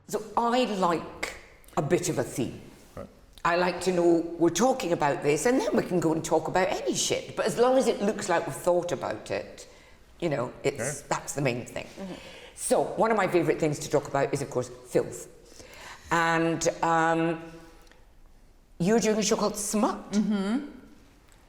So I like a bit of a theme. Right. I like to know we're talking about this, and then we can go and talk about any shit. But as long as it looks like we've thought about it, you know, that's the main thing. Mm-hmm. So one of my favourite things to talk about is, of course, filth. And you're doing a show called Smut. Mm-hmm.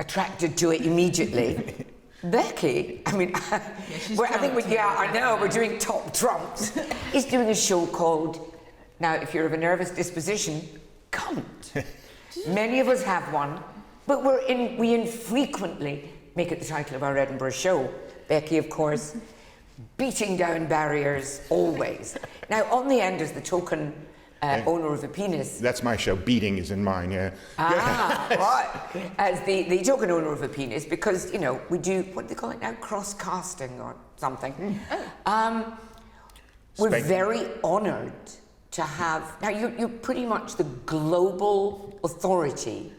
Attracted to it immediately. Becky, I mean, I think we're doing top trumps. Is doing a show called, now if you're of a nervous disposition, cunt. Many of us have one, but we infrequently make it the title of our Edinburgh show. Becky, of course, beating down barriers, always. Now, on the end is the token owner of a penis. That's my show. Beating is in mine, yeah. Right. As the token owner of a penis, because, you know, we do, what do they call it now? Cross-casting or something. We're very honoured to have, now you're pretty much the global authority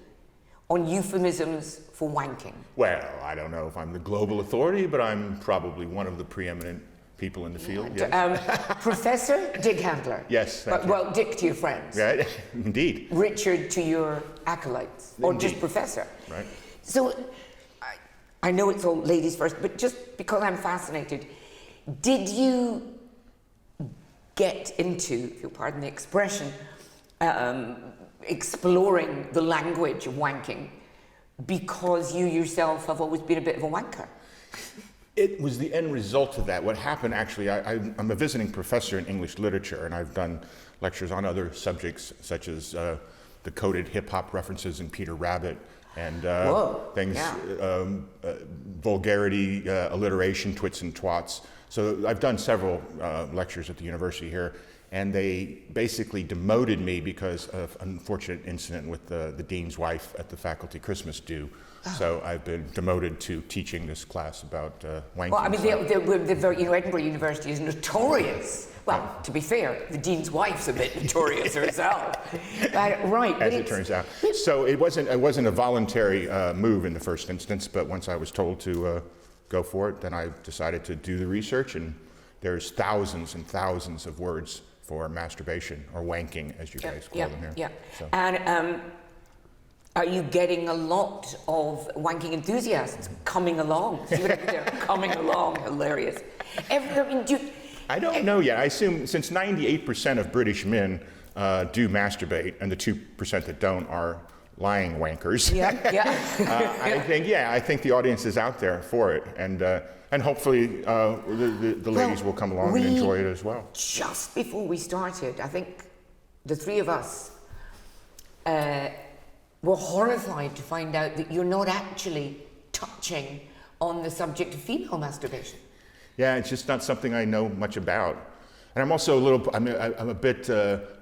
on euphemisms for wanking. Well, I don't know if I'm the global authority, but I'm probably one of the preeminent people in the field, yes. Professor Dick Handler. Yes, thank you. Well, Dick to your friends. Right, indeed. Richard to your acolytes, or Indeed. just Professor. Right. So, I know it's all ladies first, but just because I'm fascinated, did you get into, if you'll pardon the expression, exploring the language of wanking because you yourself have always been a bit of a wanker? It was the end result of that. What happened, actually, I'm a visiting professor in English literature, and I've done lectures on other subjects, such as the coded hip-hop references in Peter Rabbit, and things, vulgarity, alliteration, twits and twats. So I've done several lectures at the university here, and they basically demoted me because of an unfortunate incident with the dean's wife at the faculty Christmas do. So I've been demoted to teaching this class about wanking. Well, I mean, Edinburgh University is notorious. Well, to be fair, the dean's wife's a bit notorious herself. Right. As it turns out. So it wasn't a voluntary move in the first instance, but once I was told to go for it, then I decided to do the research, and there's thousands and thousands of words for masturbation, or wanking, as you guys call them here. Yeah. So. And are you getting a lot of wanking enthusiasts coming along? See what I mean? They're coming along, hilarious. I don't know yet. I assume since 98% of British men do masturbate, and the 2% that don't are lying wankers. I think the audience is out there for it, and hopefully the ladies will come along and enjoy it as well. Just before we started, I think the three of us were horrified to find out that you're not actually touching on the subject of female masturbation. Yeah, it's just not something I know much about. And I'm also I'm a bit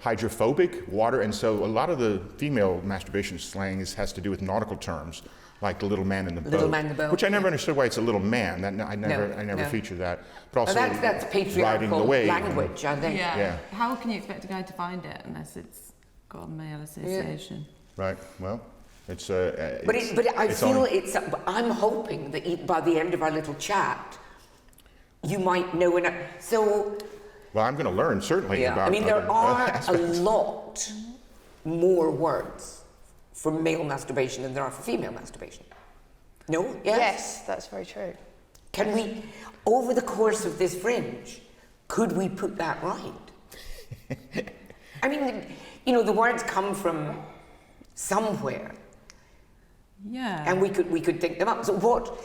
hydrophobic, water, and so a lot of the female masturbation slang has to do with nautical terms, like the little man in the boat. Little man in the boat. Which I never understood why it's a little man. I never featured that. But also that's patriarchal language, I think. Yeah. How can you expect a guy to find it unless it's got a male association? Yeah. Right. Well, it's. I'm hoping that by the end of our little chat, you might know enough. So. Well, I'm going to learn certainly about. I mean, there are aspects. a lot more words for male masturbation than there are for female masturbation. No? Yes? Yes, that's very true. Can we, over the course of this Fringe, could we put that right? I mean, you know, the words come from somewhere. Yeah. And we could think them up. So what,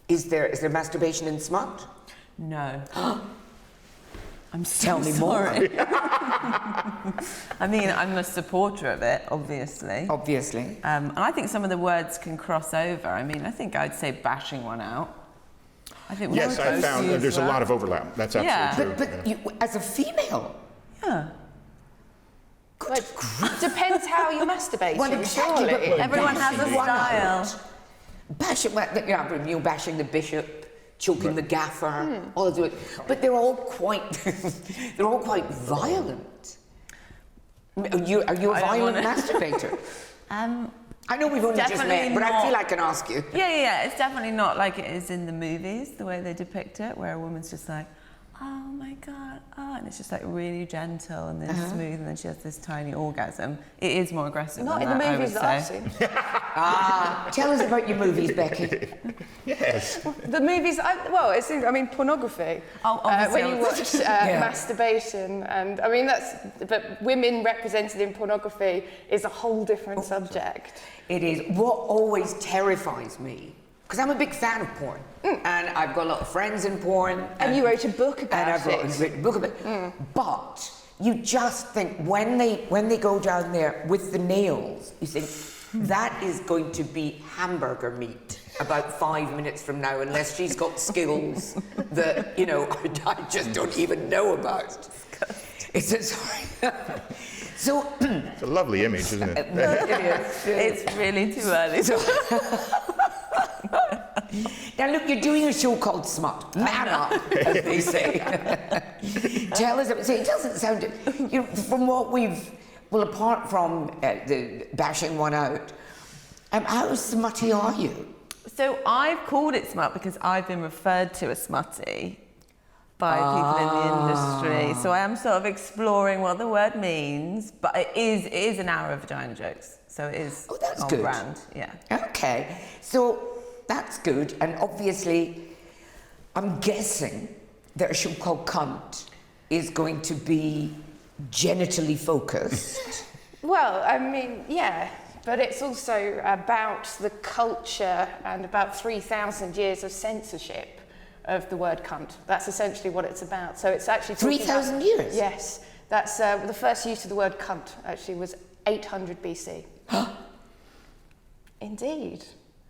is there masturbation in smut? No. I'm so Tell me sorry. more. I mean, I'm a supporter of it, obviously. Obviously. And I think some of the words can cross over. I mean, I think I'd say bashing one out. I think Yes, I found there's a lot of overlap. That's absolutely true. But you, as a female. Yeah. Good It depends how you masturbate. Well, exactly. Surely. But Everyone has a style. You're bashing the bishop, choking the gaffer, all of it. But they're all quite violent. Are you a violent masturbator? I know we've only just met, but I feel I can ask you. Yeah. It's definitely not like it is in the movies, the way they depict it, where a woman's just like, oh my God, and it's just like really gentle and then smooth, and then she has this tiny orgasm. It is more aggressive Not than in the that, movies that I've seen. Tell us about your movies, Becky. Yes. The movies, pornography. Oh, obviously. When you watch masturbation, and I mean but women represented in pornography is a whole different subject. It is. What always terrifies me, because I'm a big fan of porn, and I've got a lot of friends in porn. And you wrote a book about it. And I've written a book about it. But you just think, when they go down there with the nails, you think, that is going to be hamburger meat about 5 minutes from now, unless she's got skills that, I just don't even know about. It's It's a lovely image, isn't it? It is. It's really too early. Now look, you're doing a show called Smut. Man up, as they say. Tell us, it doesn't sound, from what apart from the bashing one out, how smutty are you? So I've called it smut because I've been referred to as smutty by people in the industry. So I am sort of exploring what the word means, but it is an hour of vagina jokes. So it is on good. brand. Yeah. Okay, so that's good, and obviously, I'm guessing that a show called Cunt is going to be genitally focused. Well, I mean, yeah, but it's also about the culture and about 3,000 years of censorship of the word cunt. That's essentially what it's about. So it's actually 3,000 years? Yes, that's the first use of the word cunt actually was 800 BC. Indeed.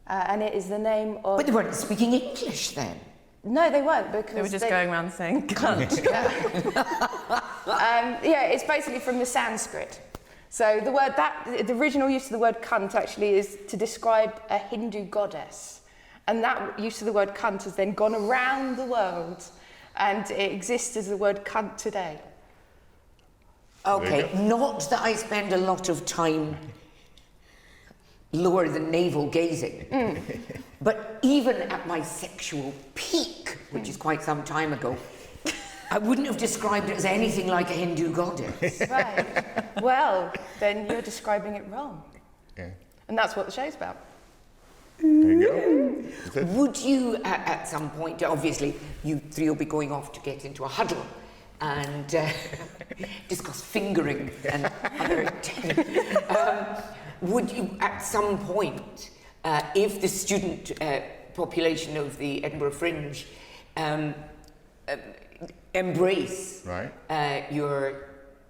And it is the name of... But they weren't speaking English then? No, they weren't, because They were just going around saying cunt. It's basically from the Sanskrit. So the original use of the word cunt actually is to describe a Hindu goddess. And that use of the word cunt has then gone around the world, and it exists as the word cunt today. Okay, not that I spend a lot of time lower than navel gazing, but even at my sexual peak, which is quite some time ago, I wouldn't have described it as anything like a Hindu goddess. Right. Well, then you're describing it wrong. Yeah. And that's what the show's about. There you go. Would you, at some point, obviously, you three will be going off to get into a huddle and discuss fingering and other... would you, at some point, if the student population of the Edinburgh Fringe embrace your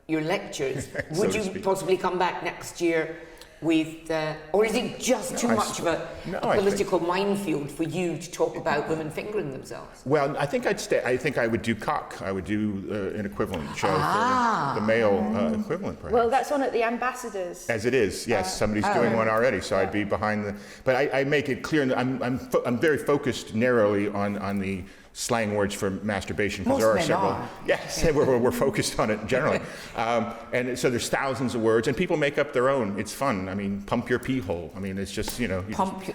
lectures, would you possibly come back next year with, or is it just too much of a political minefield for you to talk about women fingering themselves? Well, I think I'd stay. I think I would do cock. I would do an equivalent show for the male equivalent, perhaps. Well, that's on at the Ambassadors. As it is, yes. Somebody's doing one already, so I'd be behind the. But I make it clear, and I'm very focused narrowly on the slang words for masturbation, because there are several. Yes, we're focused on it generally, and so there's thousands of words, and people make up their own. It's fun. I mean, pump your pee hole. I mean, it's just pump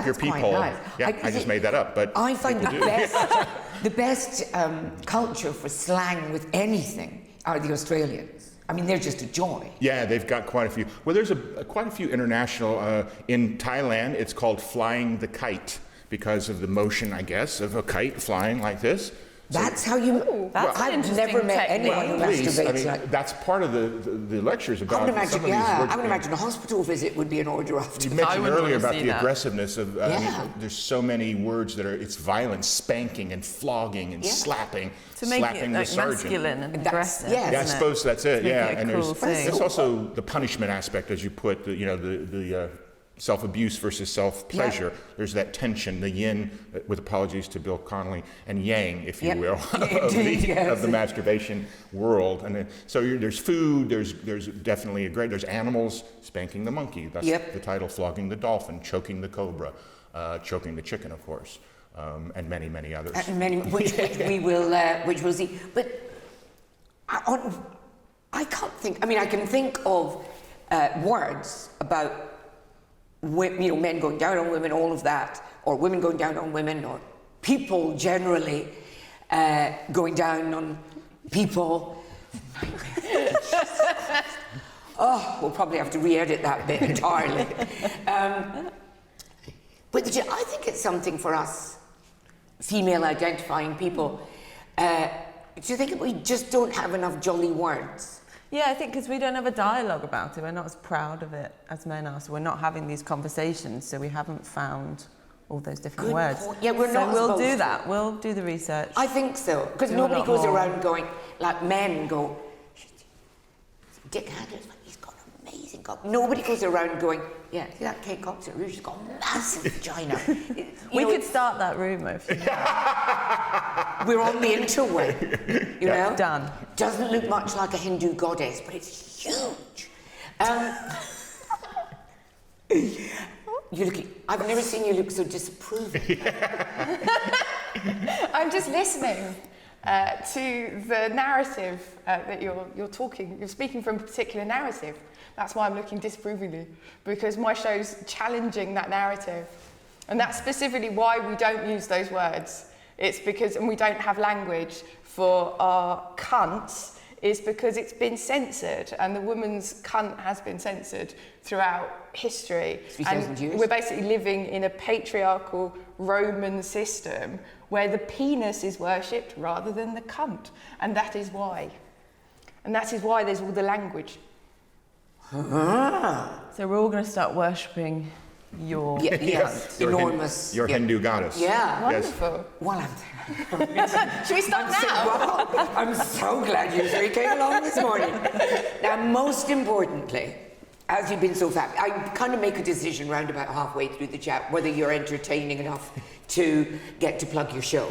your pee hole. Nice. Yeah, I just made that up, but I find the best culture for slang with anything are the Australians. I mean, they're just a joy. Yeah, they've got quite a few. Well, there's quite a few international. In Thailand, it's called flying the kite, because of the motion, I guess, of a kite flying like this. That's how you... I've never met anyone who masturbates like... That's part of the lectures about some of these words. I would imagine a hospital visit would be in order after. You mentioned earlier about the aggressiveness of... I mean, there's so many words that are... It's violence, spanking and flogging and slapping. To make it like masculine and aggressive. Yeah, I suppose that's it. Yeah, and there's also the punishment aspect, as you put, the self-abuse versus self-pleasure. There's that tension, the yin, with apologies to Bill Connolly, and yang, if you will, of the masturbation world. And so there's food, there's definitely there's animals, spanking the monkey. That's the title, flogging the dolphin, choking the cobra, choking the chicken, of course, and many, many others. Which we'll see. But I can't think, I mean, I can think of words about men going down on women, all of that, or women going down on women, or people generally. going down on people. Oh, we'll probably have to re-edit that bit entirely. But I think it's something for us, female identifying people. Do you think we just don't have enough jolly words? Yeah, I think because we don't have a dialogue about it. We're not as proud of it as men are. So we're not having these conversations. So we haven't found all those different words. Yeah, we're not. So we'll do that. We'll do the research. I think so. Because nobody goes around going, like men go, Dick Haggard's, he's got an amazing cock. Nobody goes around going, yeah, see that Kate Coxon Rouge, she's got a massive vagina. We could start that rumour. We're on the interweb, you know? Done. Doesn't look much like a Hindu goddess, but it's huge. I've never seen you look so disapproving. I'm just listening to the narrative that you're talking. You're speaking from a particular narrative. That's why I'm looking disapprovingly, because my show's challenging that narrative. And that's specifically why we don't use those words. It's because, and we don't have language for our cunts, is because it's been censored, and the woman's cunt has been censored throughout history. 3,000 years. We're basically living in a patriarchal Roman system where the penis is worshipped rather than the cunt. And that is why. And that is why there's all the language. So we're all going to start worshipping your yes, enormous. Your Hindu goddess. Yeah. Wonderful. Well, Should we start now? I'm so glad you three came along this morning. Now, most importantly, as you've been so fab, I kind of make a decision round about halfway through the chat whether you're entertaining enough to get to plug your show,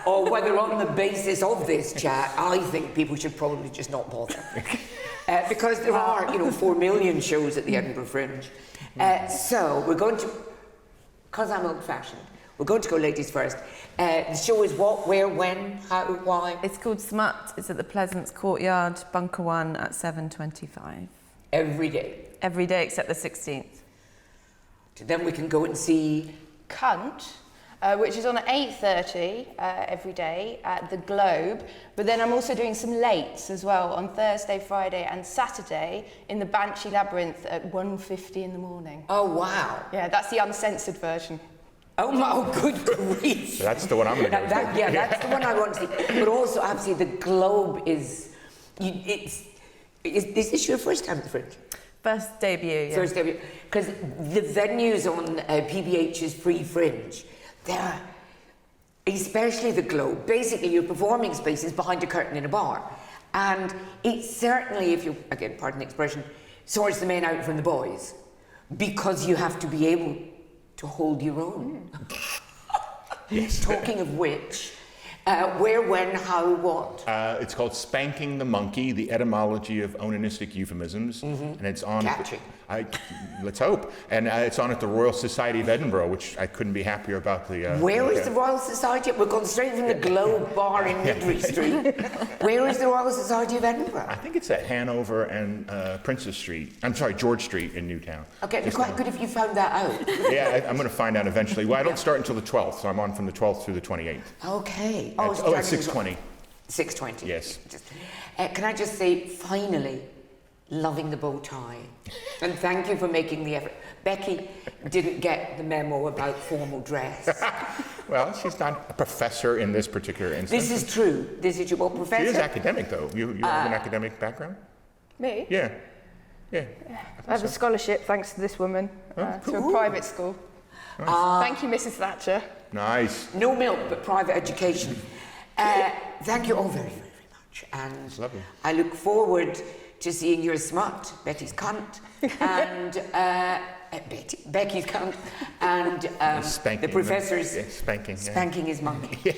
or whether on the basis of this chat, I think people should probably just not bother. Because there are, 4 million shows at the Edinburgh Fringe. So we're going to, because I'm old-fashioned, we're going to go ladies first. The show is what, where, when, how, why? It's called Smut. It's at the Pleasance Courtyard, Bunker 1 at 7:25. Every day. Every day except the 16th. So then we can go and see Cunt, which is on at 8:30 every day at the Globe. But then I'm also doing some lates as well on Thursday, Friday and Saturday in the Banshee Labyrinth at 1:50 in the morning. Oh, wow. Yeah, that's the uncensored version. Oh, my good grief. That's the one I'm going to go to. Yeah, that's the one I want to see. But also, absolutely, the Globe is... Is this your first time at the Fringe? First debut, yeah. First debut. Because the venues on PBH's Free Fringe, they're... Especially the Globe. Basically, your performing space is behind a curtain in a bar. And it certainly, if you, again, pardon the expression, sorts the men out from the boys. Because you have to be able to hold your own. Yes. Talking of which, where, when, how, what? It's called Spanking the Monkey, the Etymology of Onanistic Euphemisms. And it's on... Catchy. Let's hope. And it's on at the Royal Society of Edinburgh, which I couldn't be happier about the... Where is the Royal Society? We're going straight from the Globe Bar in Midbury Street. Where is the Royal Society of Edinburgh? I think it's at Hanover and Princess Street. I'm sorry, George Street in Newtown. Okay, it'd be quite good if you found that out. Yeah, I'm going to find out eventually. Well, I don't start until the 12th, so I'm on from the 12th through the 28th. Okay. It's 6:20. 6:20. Yes. Can I just say, finally, loving the bow tie. And thank you for making the effort. Becky didn't get the memo about formal dress. Well, she's not a professor in this particular instance. This is true. This is true. Well, professor... She is academic, though. You have an academic background? Me? Yeah. Yeah. I have a scholarship thanks to this woman to a private school. Thank you, Mrs. Thatcher. Nice. No milk, but private education. Thank you all very, very, very much. And It's lovely. I look forward to seeing your smut, Betty's cunt, and Becky's cunt, and Spanking. the professor's Spanking. spanking his monkey.